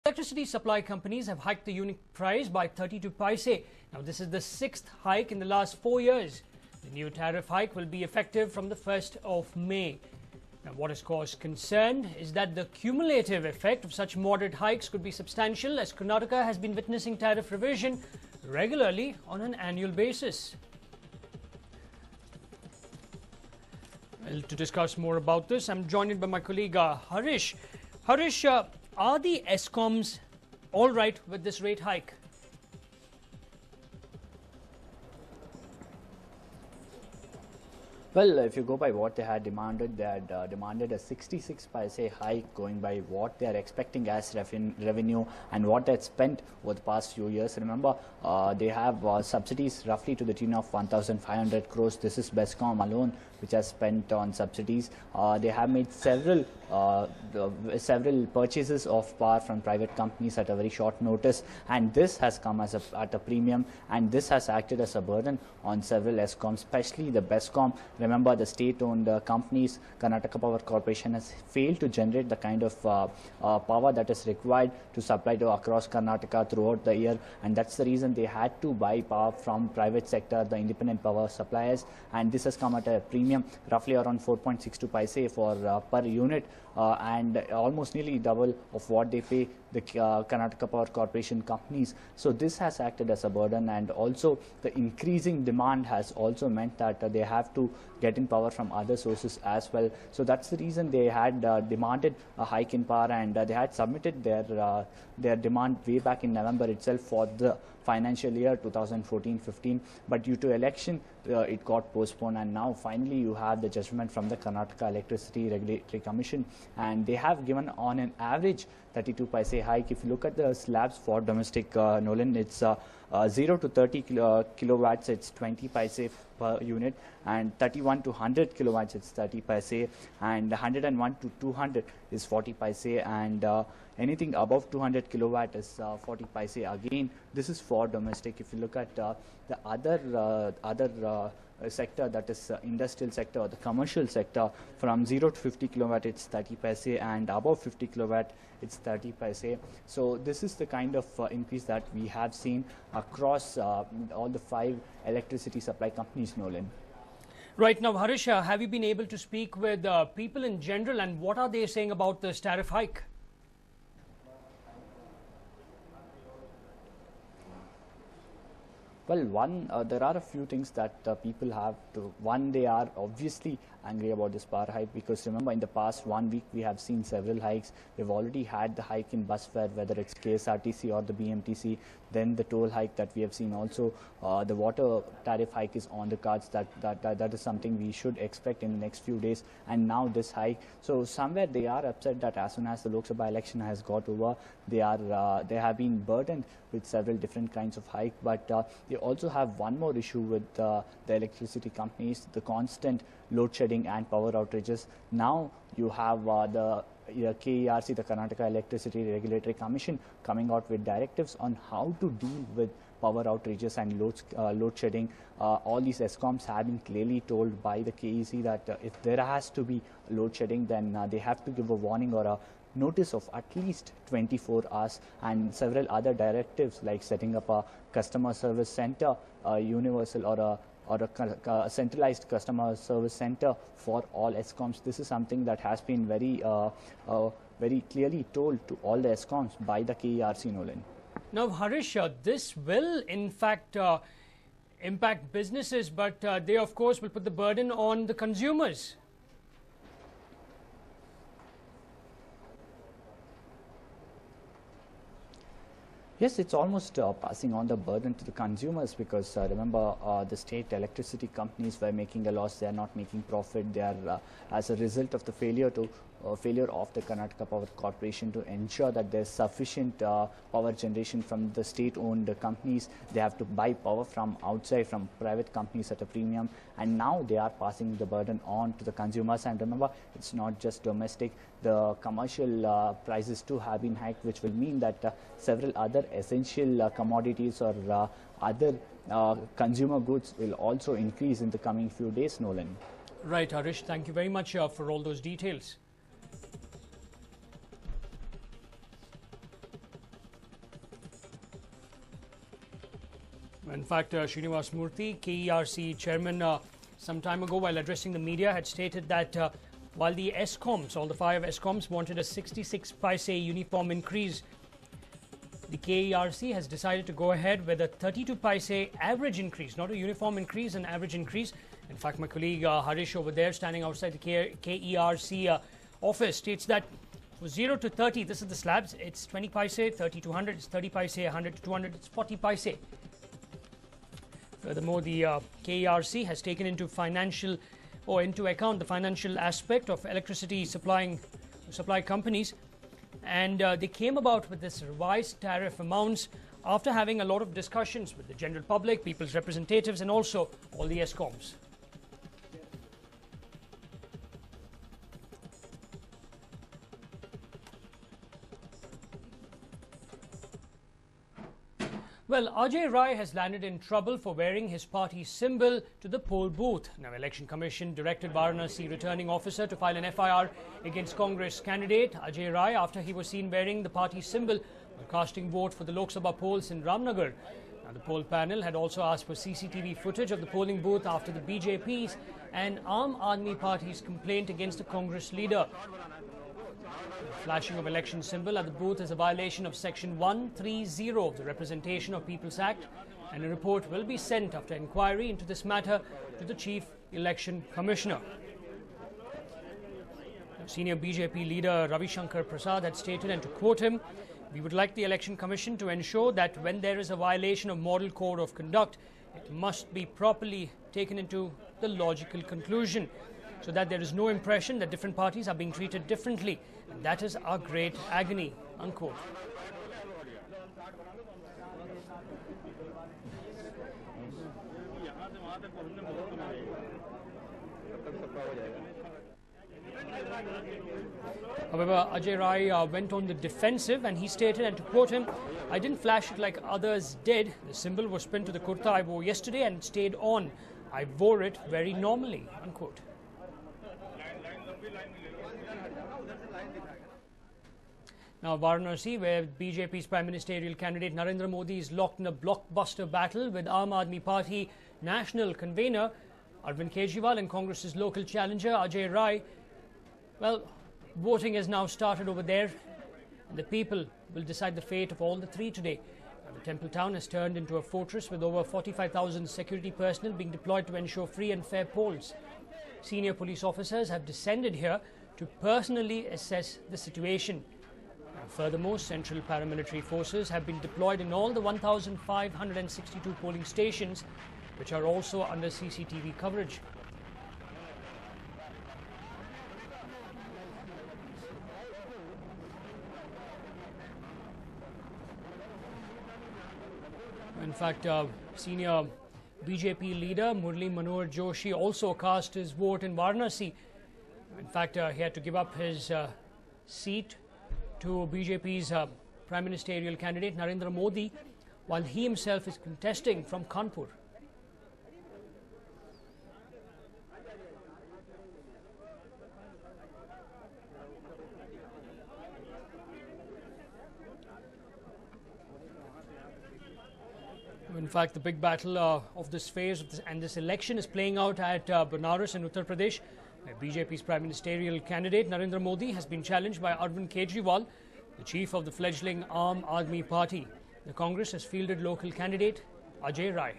Electricity supply companies have hiked the unit price by 32 paise. Now, this is the sixth hike in the last 4 years. The new tariff hike will be effective from the 1st of May. Now, what has caused concern is that the cumulative effect of such moderate hikes could be substantial, as Karnataka has been witnessing tariff revision regularly on an annual basis. Well, to discuss more about this, I'm joined by my colleague Harish. Harish, are the ESCOMs all right with this rate hike? Well, if you go by what they had demanded, they had demanded a 66 paise hike, going by what they are expecting as revenue and what they had spent over the past few years. Remember, they have subsidies roughly to the tune of 1,500 crores. This is BESCOM alone, which has spent on subsidies. They have made several purchases of power from private companies at a very short notice, and this has come as at a premium, and this has acted as a burden on several ESCOMs, especially the BESCOM. Remember, the state-owned companies, Karnataka Power Corporation, has failed to generate the kind of power that is required to supply to across Karnataka throughout the year, and that's the reason they had to buy power from private sector, the independent power suppliers, and this has come at a premium, roughly around 4.62 paise for per unit, and almost nearly double of what they pay the Karnataka Power Corporation companies. So this has acted as a burden, and also the increasing demand has also meant that they have to get in power from other sources as well. So that's the reason they had demanded a hike in power, and they had submitted their demand way back in November itself for the financial year 2014-15, but due to election it got postponed, and now finally you have the judgment from the Karnataka Electricity Regulatory Commission, and they have given on an average 32 paise hike. If you look at the slabs for domestic, Nolan, it's 0 to 30 kilowatts, it's 20 paise per unit, and 31 to 100 kilowatts, it's 30 paise, and 101 to 200 is 40 paise, and anything above 200 kilowatt is 40 paise. Again, this is for domestic. If you look at the other sector, that is industrial sector or the commercial sector, from 0 to 50 kilowatt it's 30 paise, and above 50 kilowatt it's 30 paise. So this is the kind of increase that we have seen across all the 5 electricity supply companies, Nolan. Right. Now, Harish, have you been able to speak with people in general, and what are they saying about this tariff hike? Well, there are a few things that people have to. One, they are obviously angry about this power hike, because remember, in the past 1 week we have seen several hikes. We've already had the hike in bus fare, whether it's KSRTC or the BMTC. Then the toll hike that we have seen. Also, the water tariff hike is on the cards. That is something we should expect in the next few days. And now this hike. So somewhere they are upset that as soon as the Lok Sabha election has got over, they have been burdened with several different kinds of hike. But they also have one more issue with the electricity companies: the constant load shedding and power outages. Now you have the KERC, the Karnataka Electricity Regulatory Commission, coming out with directives on how to deal with power outages and load shedding. All these ESCOMs have been clearly told by the KEC that if there has to be load shedding, then they have to give a warning or a notice of at least 24 hours, and several other directives like setting up a customer service center, a universal or a centralized customer service center for all ESCOMs. This is something that has been very clearly told to all the ESCOMs by the KERC, Nolan. Now, Harish, this will in fact impact businesses, but they of course will put the burden on the consumers. Yes, it's almost passing on the burden to the consumers, because remember, the state electricity companies were making a loss. They are not making profit. They are, as a result of the failure of the Karnataka Power Corporation to ensure that there's sufficient power generation from the state-owned companies. They have to buy power from outside, from private companies at a premium, and now they are passing the burden on to the consumers. And remember, it's not just domestic. The commercial prices too have been hiked, which will mean that several other essential commodities or other consumer goods will also increase in the coming few days, Nolan. Right, Harish, thank you very much for all those details. In fact, Srinivas Murthy, KERC chairman, some time ago while addressing the media had stated that while the ESCOMs, all the 5 ESCOMs wanted a 66 paise uniform increase, the KERC has decided to go ahead with a 32 paise average increase, not a uniform increase, an average increase. In fact, my colleague Harish over there standing outside the KERC office states that for 0 to 30, this is the slabs, it's 20 paise, 30 to 100, it's 30 paise, 100 to 200, it's 40 paise. Furthermore, the KERC has taken into account the financial aspect of electricity supply companies, and they came about with this revised tariff amounts after having a lot of discussions with the general public, people's representatives, and also all the ESCOMs. Well, Ajay Rai has landed in trouble for wearing his party symbol to the poll booth. Now, Election Commission directed Varanasi returning officer to file an FIR against Congress candidate Ajay Rai after he was seen wearing the party symbol while casting vote for the Lok Sabha polls in Ramnagar. Now, the poll panel had also asked for CCTV footage of the polling booth after the BJP's and Aam Aadmi Party's complaint against the Congress leader. The flashing of election symbol at the booth is a violation of Section 130 of the Representation of People's Act, and a report will be sent after inquiry into this matter to the Chief Election Commissioner. Senior BJP leader Ravi Shankar Prasad had stated, and to quote him, "We would like the Election Commission to ensure that when there is a violation of Model Code of Conduct, it must be properly taken into the logical conclusion, so that there is no impression that different parties are being treated differently. And that is our great agony," unquote. However, Ajay Rai went on the defensive and he stated, and to quote him, "I didn't flash it like others did. The symbol was pinned to the kurta I wore yesterday and it stayed on. I wore it very normally," unquote. Now, Varanasi, where BJP's Prime Ministerial candidate Narendra Modi is locked in a blockbuster battle with Aam Aadmi Party national convener Arvind Kejriwal and Congress's local challenger Ajay Rai. Well, voting has now started over there, and the people will decide the fate of all the 3 today. Now, the Temple Town has turned into a fortress with over 45,000 security personnel being deployed to ensure free and fair polls. Senior police officers have descended here to personally assess the situation. Furthermore, central paramilitary forces have been deployed in all the 1,562 polling stations, which are also under CCTV coverage. In fact, senior BJP leader Murli Manohar Joshi also cast his vote in Varanasi. In fact, he had to give up his seat to BJP's Prime Ministerial candidate Narendra Modi, while he himself is contesting from Kanpur. In fact, the big battle of this phase and this election is playing out at Banaras in Uttar Pradesh. BJP's Prime Ministerial candidate Narendra Modi has been challenged by Arvind Kejriwal, the chief of the fledgling Aam Aadmi Party. The Congress has fielded local candidate Ajay Rai.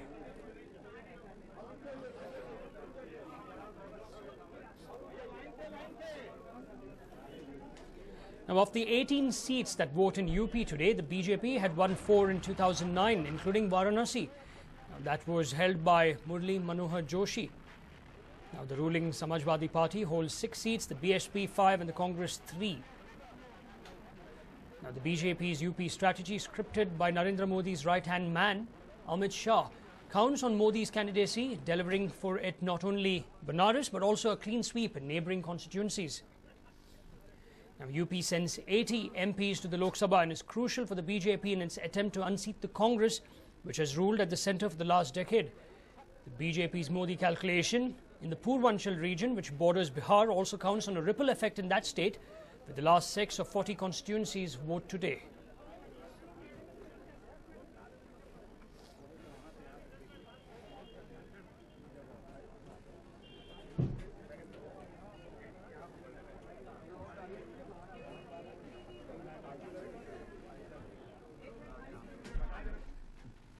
Now, of the 18 seats that vote in UP today, the BJP had won 4 in 2009, including Varanasi. That was held by Murli Manohar Joshi. Now, the ruling Samajwadi Party holds 6 seats, the BSP 5 and the Congress 3. Now, the BJP's UP strategy, scripted by Narendra Modi's right-hand man, Amit Shah, counts on Modi's candidacy, delivering for it not only Banaras but also a clean sweep in neighbouring constituencies. Now, UP sends 80 MPs to the Lok Sabha and is crucial for the BJP in its attempt to unseat the Congress, which has ruled at the centre for the last decade. The BJP's Modi calculation in the Purvanchal region, which borders Bihar, also counts on a ripple effect in that state, with the last 6 of 40 constituencies vote today.